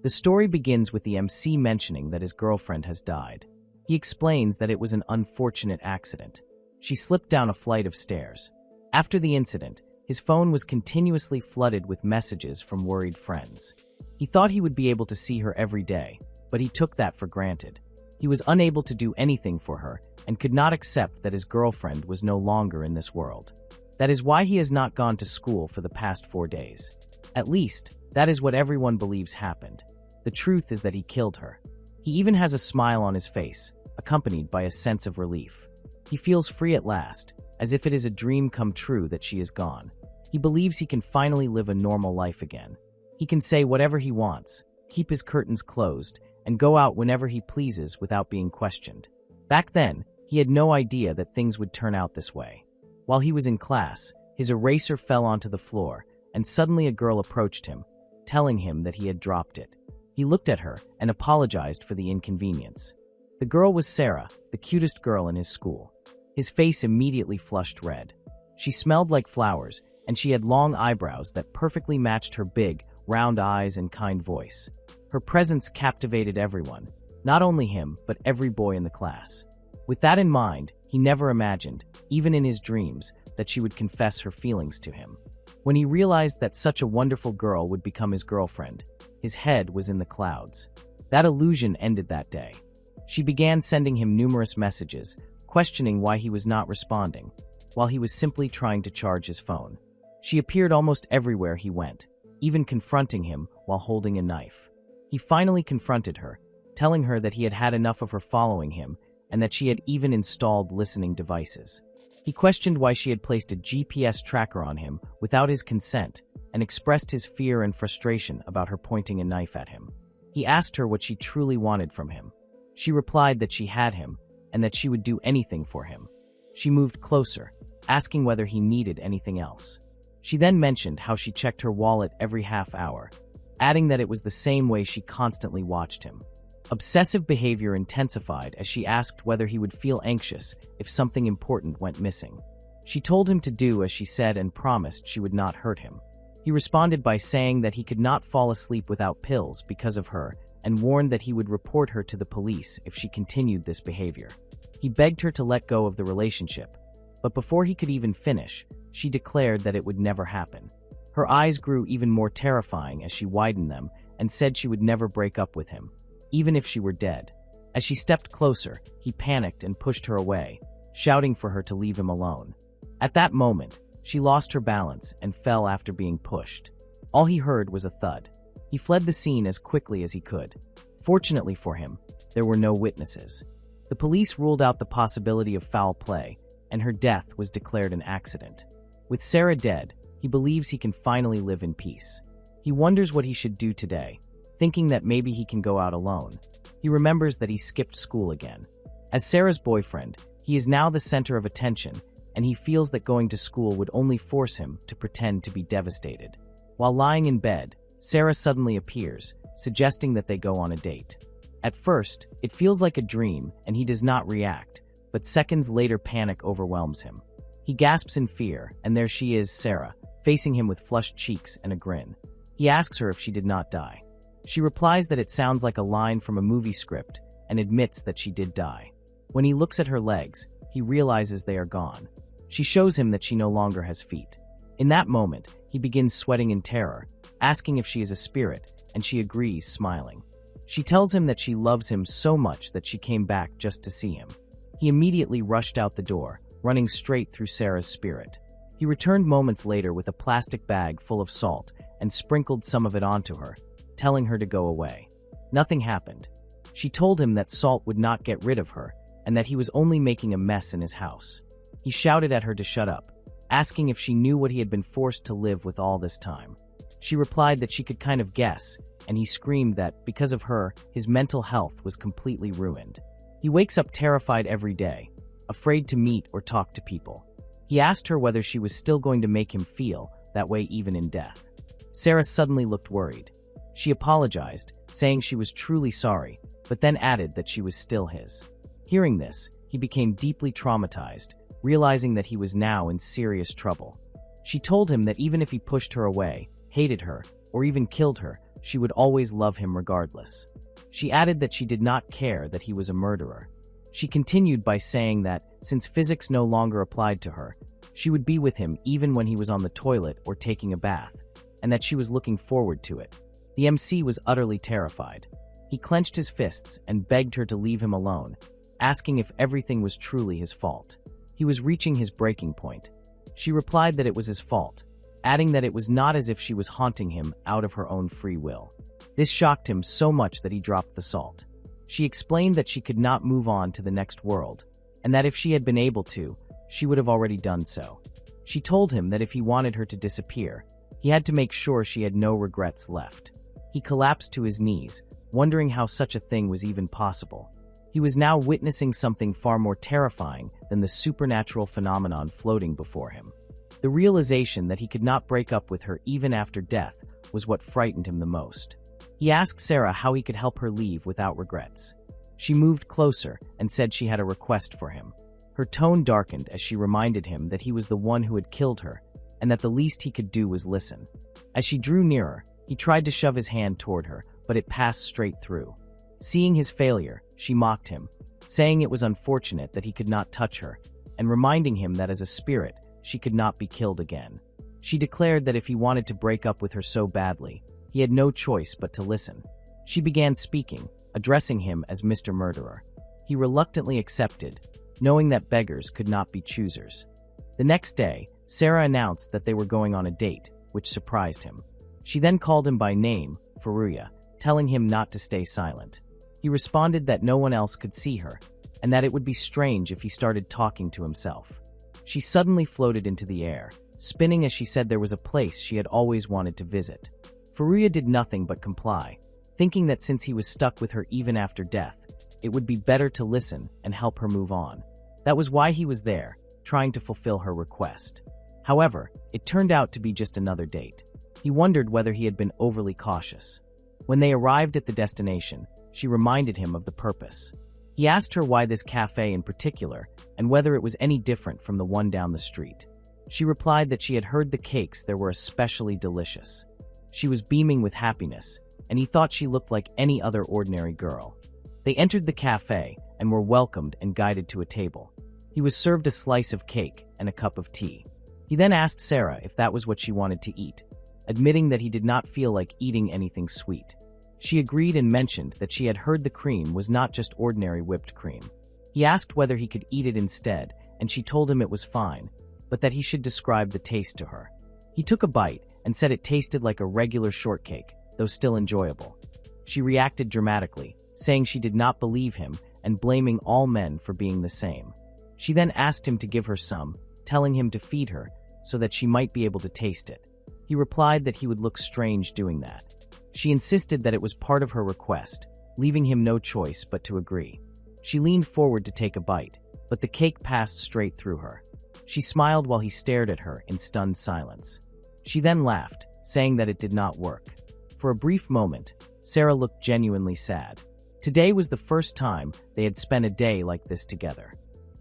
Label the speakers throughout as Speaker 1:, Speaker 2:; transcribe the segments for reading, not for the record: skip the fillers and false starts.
Speaker 1: The story begins with the MC mentioning that his girlfriend has died. He explains that it was an unfortunate accident. She slipped down a flight of stairs. After the incident, his phone was continuously flooded with messages from worried friends. He thought he would be able to see her every day, but he took that for granted. He was unable to do anything for her and could not accept that his girlfriend was no longer in this world. That is why he has not gone to school for the past 4 days. At least, that is what everyone believes happened. The truth is that he killed her. He even has a smile on his face, accompanied by a sense of relief. He feels free at last, as if it is a dream come true that she is gone. He believes he can finally live a normal life again. He can say whatever he wants, keep his curtains closed, and go out whenever he pleases without being questioned. Back then, he had no idea that things would turn out this way. While he was in class, his eraser fell onto the floor, and suddenly a girl approached him, telling him that he had dropped it. He looked at her and apologized for the inconvenience. The girl was Sarah, the cutest girl in his school. His face immediately flushed red. She smelled like flowers, and she had long eyebrows that perfectly matched her big, round eyes and kind voice. Her presence captivated everyone, not only him, but every boy in the class. With that in mind, he never imagined, even in his dreams, that she would confess her feelings to him. When he realized that such a wonderful girl would become his girlfriend, his head was in the clouds. That illusion ended that day. She began sending him numerous messages, questioning why he was not responding, while he was simply trying to charge his phone. She appeared almost everywhere he went, even confronting him while holding a knife. He finally confronted her, telling her that he had had enough of her following him and that she had even installed listening devices. He questioned why she had placed a GPS tracker on him without his consent and expressed his fear and frustration about her pointing a knife at him. He asked her what she truly wanted from him. She replied that she had him and that she would do anything for him. She moved closer, asking whether he needed anything else. She then mentioned how she checked her wallet every half hour, adding that it was the same way she constantly watched him. Obsessive behavior intensified as she asked whether he would feel anxious if something important went missing. She told him to do as she said and promised she would not hurt him. He responded by saying that he could not fall asleep without pills because of her and warned that he would report her to the police if she continued this behavior. He begged her to let go of the relationship, but before he could even finish, she declared that it would never happen. Her eyes grew even more terrifying as she widened them and said she would never break up with him, even if she were dead. As she stepped closer, he panicked and pushed her away, shouting for her to leave him alone. At that moment, she lost her balance and fell after being pushed. All he heard was a thud. He fled the scene as quickly as he could. Fortunately for him, there were no witnesses. The police ruled out the possibility of foul play, and her death was declared an accident. With Sarah dead, he believes he can finally live in peace. He wonders what he should do today, thinking that maybe he can go out alone. He remembers that he skipped school again. As Sarah's boyfriend, he is now the center of attention, and he feels that going to school would only force him to pretend to be devastated. While lying in bed, Sarah suddenly appears, suggesting that they go on a date. At first, it feels like a dream, and he does not react, but seconds later panic overwhelms him. He gasps in fear, and there she is, Sarah, facing him with flushed cheeks and a grin. He asks her if she did not die. She replies that it sounds like a line from a movie script and admits that she did die. When he looks at her legs, he realizes they are gone. She shows him that she no longer has feet. In that moment, he begins sweating in terror, asking if she is a spirit, and she agrees, smiling. She tells him that she loves him so much that she came back just to see him. He immediately rushed out the door, running straight through Sarah's spirit. He returned moments later with a plastic bag full of salt and sprinkled some of it onto her, telling her to go away. Nothing happened. She told him that salt would not get rid of her and that he was only making a mess in his house. He shouted at her to shut up, asking if she knew what he had been forced to live with all this time. She replied that she could kind of guess, and he screamed that, because of her, his mental health was completely ruined. He wakes up terrified every day, afraid to meet or talk to people. He asked her whether she was still going to make him feel that way even in death. Sarah suddenly looked worried. She apologized, saying she was truly sorry, but then added that she was still his. Hearing this, he became deeply traumatized, realizing that he was now in serious trouble. She told him that even if he pushed her away, hated her, or even killed her, she would always love him regardless. She added that she did not care that he was a murderer. She continued by saying that, since physics no longer applied to her, she would be with him even when he was on the toilet or taking a bath, and that she was looking forward to it. The MC was utterly terrified. He clenched his fists and begged her to leave him alone, asking if everything was truly his fault. He was reaching his breaking point. She replied that it was his fault, adding that it was not as if she was haunting him out of her own free will. This shocked him so much that he dropped the salt. She explained that she could not move on to the next world, and that if she had been able to, she would have already done so. She told him that if he wanted her to disappear, he had to make sure she had no regrets left. He collapsed to his knees, wondering how such a thing was even possible. He was now witnessing something far more terrifying than the supernatural phenomenon floating before him. The realization that he could not break up with her even after death was what frightened him the most. He asked Sarah how he could help her leave without regrets. She moved closer and said she had a request for him. Her tone darkened as she reminded him that he was the one who had killed her, and that the least he could do was listen. As she drew nearer, he tried to shove his hand toward her, but it passed straight through. Seeing his failure, she mocked him, saying it was unfortunate that he could not touch her, and reminding him that as a spirit, she could not be killed again. She declared that if he wanted to break up with her so badly, he had no choice but to listen. She began speaking, addressing him as Mr. Murderer. He reluctantly accepted, knowing that beggars could not be choosers. The next day, Sarah announced that they were going on a date, which surprised him. She then called him by name, Furuya, telling him not to stay silent. He responded that no one else could see her, and that it would be strange if he started talking to himself. She suddenly floated into the air, spinning as she said there was a place she had always wanted to visit. Furuya did nothing but comply, thinking that since he was stuck with her even after death, it would be better to listen and help her move on. That was why he was there, trying to fulfill her request. However, it turned out to be just another date. He wondered whether he had been overly cautious. When they arrived at the destination, she reminded him of the purpose. He asked her why this cafe in particular, and whether it was any different from the one down the street. She replied that she had heard the cakes there were especially delicious. She was beaming with happiness, and he thought she looked like any other ordinary girl. They entered the cafe and were welcomed and guided to a table. He was served a slice of cake and a cup of tea. He then asked Sarah if that was what she wanted to eat, admitting that he did not feel like eating anything sweet. She agreed and mentioned that she had heard the cream was not just ordinary whipped cream. He asked whether he could eat it instead, and she told him it was fine, but that he should describe the taste to her. He took a bite and said it tasted like a regular shortcake, though still enjoyable. She reacted dramatically, saying she did not believe him and blaming all men for being the same. She then asked him to give her some, telling him to feed her so that she might be able to taste it. He replied that he would look strange doing that. She insisted that it was part of her request, leaving him no choice but to agree. She leaned forward to take a bite, but the cake passed straight through her. She smiled while he stared at her in stunned silence. She then laughed, saying that it did not work. For a brief moment, Sarah looked genuinely sad. Today was the first time they had spent a day like this together.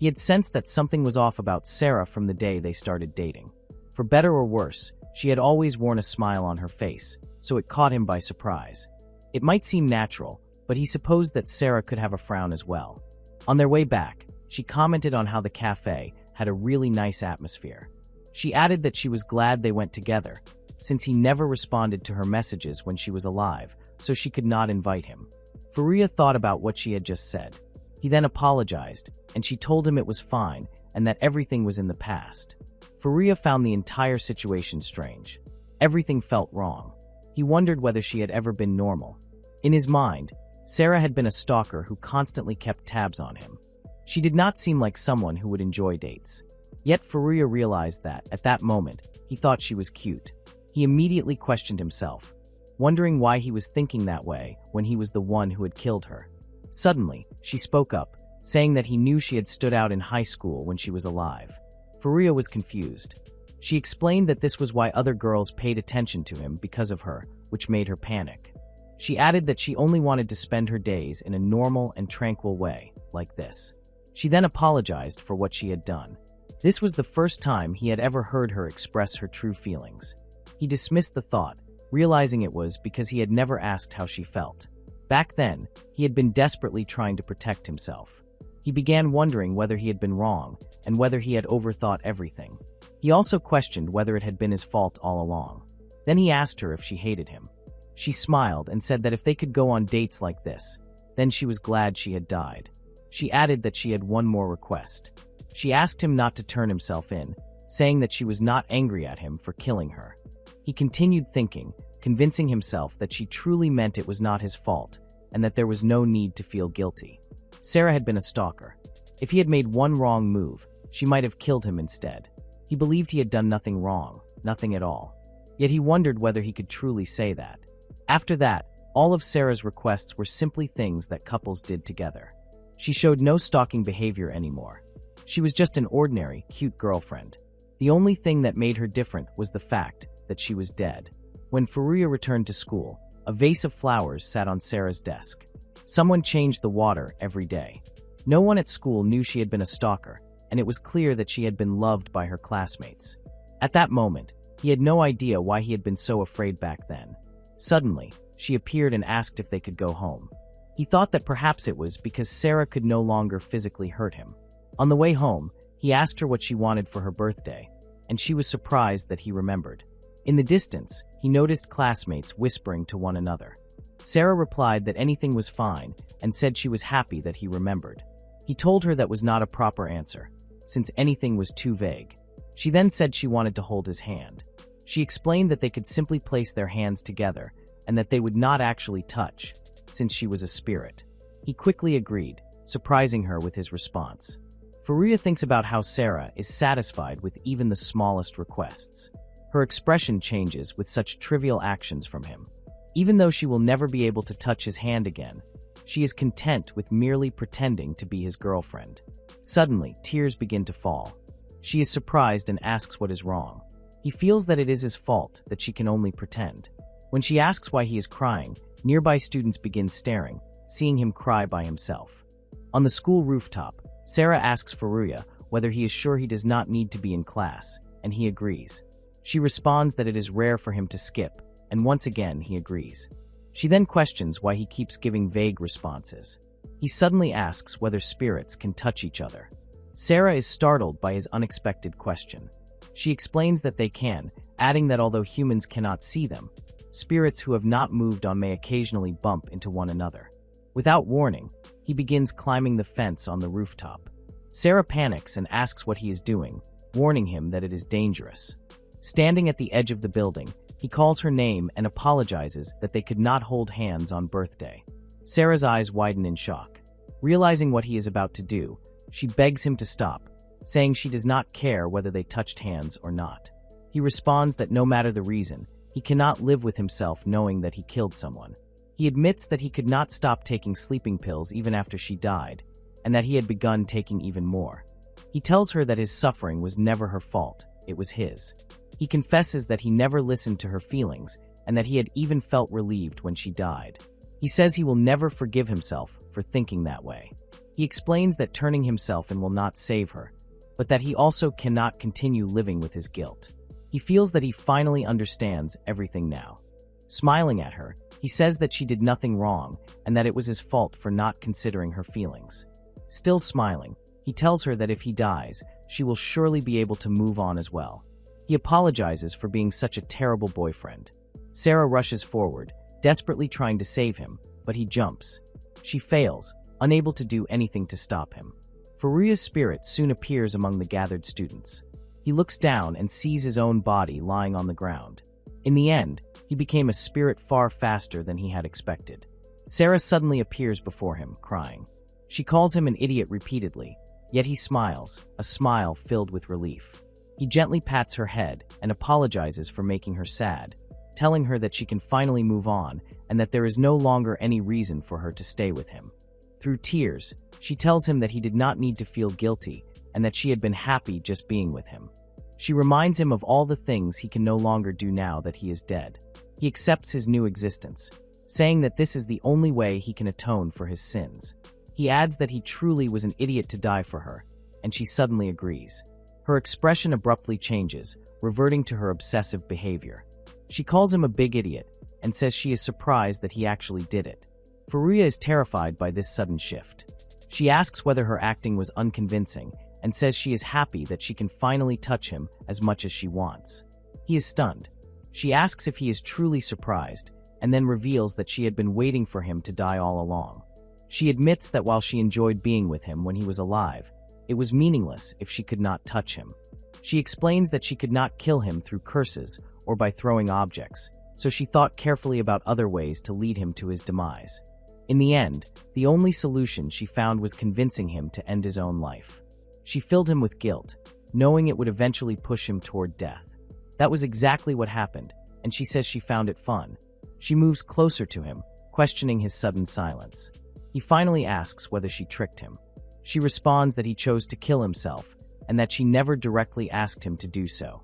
Speaker 1: He had sensed that something was off about Sarah from the day they started dating. For better or worse, she had always worn a smile on her face, so it caught him by surprise. It might seem natural, but he supposed that Sarah could have a frown as well. On their way back, she commented on how the cafe had a really nice atmosphere. She added that she was glad they went together, since he never responded to her messages when she was alive, so she could not invite him. Furuya thought about what she had just said. He then apologized, and she told him it was fine and that everything was in the past. Furuya found the entire situation strange. Everything felt wrong. He wondered whether she had ever been normal. In his mind, Sarah had been a stalker who constantly kept tabs on him. She did not seem like someone who would enjoy dates. Yet Furuya realized that, at that moment, he thought she was cute. He immediately questioned himself, wondering why he was thinking that way when he was the one who had killed her. Suddenly, she spoke up, saying that he knew she had stood out in high school when she was alive. Furuya was confused. She explained that this was why other girls paid attention to him because of her, which made her panic. She added that she only wanted to spend her days in a normal and tranquil way, like this. She then apologized for what she had done. This was the first time he had ever heard her express her true feelings. He dismissed the thought, realizing it was because he had never asked how she felt. Back then, he had been desperately trying to protect himself. He began wondering whether he had been wrong and whether he had overthought everything. He also questioned whether it had been his fault all along. Then he asked her if she hated him. She smiled and said that if they could go on dates like this, then she was glad she had died. She added that she had one more request. She asked him not to turn himself in, saying that she was not angry at him for killing her. He continued thinking, convincing himself that she truly meant it was not his fault and that there was no need to feel guilty. Sarah had been a stalker. If he had made one wrong move, she might have killed him instead. He believed he had done nothing wrong, nothing at all. Yet he wondered whether he could truly say that. After that, all of Sarah's requests were simply things that couples did together. She showed no stalking behavior anymore. She was just an ordinary, cute girlfriend. The only thing that made her different was the fact that she was dead. When Furuya returned to school, a vase of flowers sat on Sarah's desk. Someone changed the water every day. No one at school knew she had been a stalker, and it was clear that she had been loved by her classmates. At that moment, he had no idea why he had been so afraid back then. Suddenly, she appeared and asked if they could go home. He thought that perhaps it was because Sarah could no longer physically hurt him. On the way home, he asked her what she wanted for her birthday, and she was surprised that he remembered. In the distance, he noticed classmates whispering to one another. Sarah replied that anything was fine and said she was happy that he remembered. He told her that was not a proper answer, since anything was too vague. She then said she wanted to hold his hand. She explained that they could simply place their hands together and that they would not actually touch, since she was a spirit. He quickly agreed, surprising her with his response. Furuya thinks about how Sarah is satisfied with even the smallest requests. Her expression changes with such trivial actions from him. Even though she will never be able to touch his hand again, she is content with merely pretending to be his girlfriend. Suddenly, tears begin to fall. She is surprised and asks what is wrong. He feels that it is his fault that she can only pretend. When she asks why he is crying, nearby students begin staring, seeing him cry by himself. On the school rooftop, Sarah asks Furuya whether he is sure he does not need to be in class, and he agrees. She responds that it is rare for him to skip, and once again he agrees. She then questions why he keeps giving vague responses. He suddenly asks whether spirits can touch each other. Sarah is startled by his unexpected question. She explains that they can, adding that although humans cannot see them, spirits who have not moved on may occasionally bump into one another. Without warning, he begins climbing the fence on the rooftop. Sarah panics and asks what he is doing, warning him that it is dangerous. Standing at the edge of the building, he calls her name and apologizes that they could not hold hands on birthday. Sarah's eyes widen in shock. Realizing what he is about to do, she begs him to stop, saying she does not care whether they touched hands or not. He responds that no matter the reason, he cannot live with himself knowing that he killed someone. He admits that he could not stop taking sleeping pills even after she died, and that he had begun taking even more. He tells her that his suffering was never her fault, it was his. He confesses that he never listened to her feelings, and that he had even felt relieved when she died. He says he will never forgive himself for thinking that way. He explains that turning himself in will not save her, but that he also cannot continue living with his guilt. He feels that he finally understands everything now. Smiling at her, he says that she did nothing wrong and that it was his fault for not considering her feelings. Still smiling, he tells her that if he dies, she will surely be able to move on as well. He apologizes for being such a terrible boyfriend. Sarah rushes forward, desperately trying to save him, but he jumps. She fails, unable to do anything to stop him. Furuya's spirit soon appears among the gathered students. He looks down and sees his own body lying on the ground. In the end, he became a spirit far faster than he had expected. Sarah suddenly appears before him, crying. She calls him an idiot repeatedly, yet he smiles, a smile filled with relief. He gently pats her head and apologizes for making her sad, telling her that she can finally move on and that there is no longer any reason for her to stay with him. Through tears, she tells him that he did not need to feel guilty and that she had been happy just being with him. She reminds him of all the things he can no longer do now that he is dead. He accepts his new existence, saying that this is the only way he can atone for his sins. He adds that he truly was an idiot to die for her, and she suddenly agrees. Her expression abruptly changes, reverting to her obsessive behavior. She calls him a big idiot and says she is surprised that he actually did it. Furuya is terrified by this sudden shift. She asks whether her acting was unconvincing and says she is happy that she can finally touch him as much as she wants. He is stunned. She asks if he is truly surprised and then reveals that she had been waiting for him to die all along. She admits that while she enjoyed being with him when he was alive, it was meaningless if she could not touch him. She explains that she could not kill him through curses or by throwing objects, so she thought carefully about other ways to lead him to his demise. In the end, the only solution she found was convincing him to end his own life. She filled him with guilt, knowing it would eventually push him toward death. That was exactly what happened, and she says she found it fun. She moves closer to him, questioning his sudden silence. He finally asks whether she tricked him. She responds that he chose to kill himself, and that she never directly asked him to do so.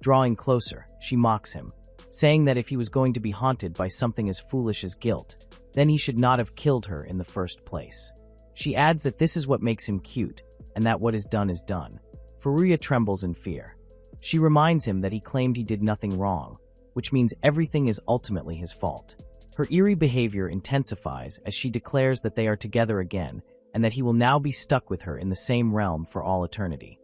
Speaker 1: Drawing closer, she mocks him, saying that if he was going to be haunted by something as foolish as guilt, then he should not have killed her in the first place. She adds that this is what makes him cute, and that what is done is done. Furuya trembles in fear. She reminds him that he claimed he did nothing wrong, which means everything is ultimately his fault. Her eerie behavior intensifies as she declares that they are together again, and that he will now be stuck with her in the same realm for all eternity.